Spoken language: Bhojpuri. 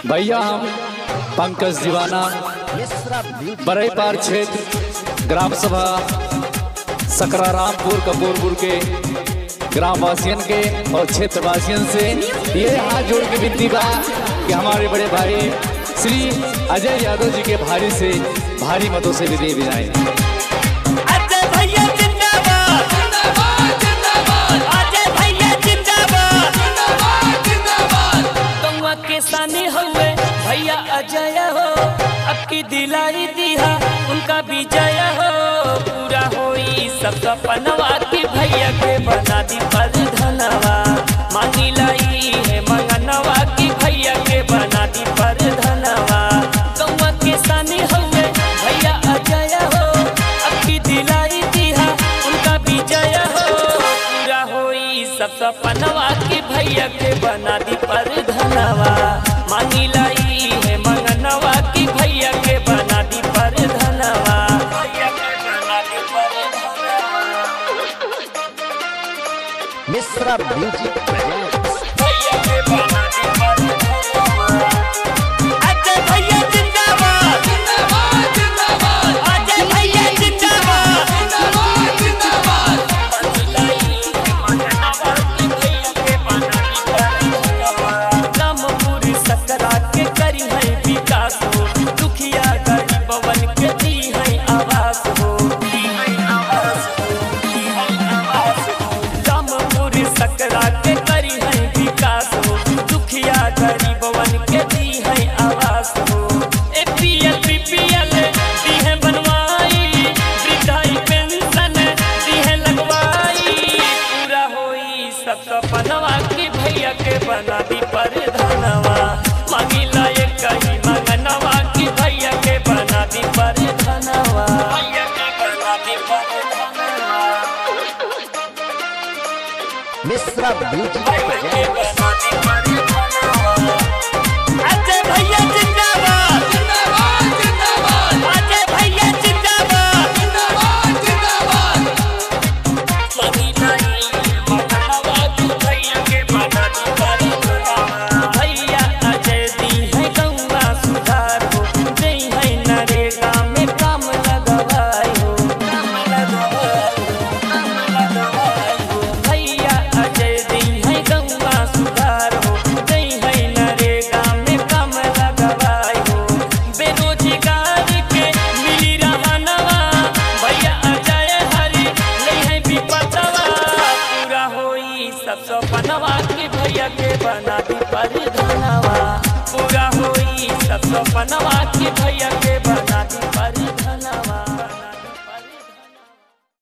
भैया हम पंकज दीवाना बरईपार क्षेत्र ग्राम सभा सकरारामपुर कपूरपुर के ग्रामवासियों के और क्षेत्रवासियों से ये हाथ जोड़ के विनती बा कि हमारे बड़े भाई श्री अजय यादव जी के भारी मतों से विजयी बनाए। भैया अजय हो अब की दिलाई दिया उनका विजय हो पूरा होई सब सपनवा की भैया के बना दी पर धनवा मांगी लाई है मंगनवा की भैया के बना दी पर धनवा गौवा के सानी हुए भैया अजय हो अब की दिलाई दिया उनका विजय हो पूरा होई सब सपनवा की भैया के बना दी पर धनवा मांगी लाई है मंगनवा की भैया के बना दी पर धनवा भैया के बना दी पर धनवा। मिश्रा म्यूजिक प्रेजेंट्स भैया के बना दी पर धनवा। अजय भैया जिंदाबाद जिंदाबाद जिंदाबाद अजय भैया जिंदाबाद जिंदाबाद जिंदाबाद मांगी लाई है मंगनवा की भैया के बना दी पर धनवा। रामपुर सकरा के करी है विकास हो दुखिया गरीबवन के दी है आवास हो रामपुर सकरा के करी है विकास हो दुखिया गरीबवन के दी है आवास हो एपीएल बीपीएल दी है बनवाई वृद्धाई पेंशन दी है लगवाई पूरा होई सब सपनवा की भैया के बना दी पर धनवा मांगी लाए कहीं मंगनवा की भैया के बना दी पर धनवा भैया के बना दी पर धनवा। मिश्रा म्यूजिक भैया के प्रेजेंट्स बना दी पर धनवा। अजय भैया जिंदाबाद जिंदाबाद जिंदाबाद अजय भैया जिंदाबाद जिंदाबाद जिंदाबाद मांगी लाई मंगनवा की भैया के बना दी पर धनवा। भैया अजय दी है गौवा सुधार हो दी है नरेगा में काम लगवाई हो काम लगवाई हो भैया अजय दी है गौवा सुधार हो दी है नरेगा में काम लगवाई हो बेरोजगार के मिली रहनवा भैया अजय हरी ले है विपतवा पूरा होई सब सपनवा की भैया के बना दी पर धनवा पूरा होई सब सपनवा की भैया के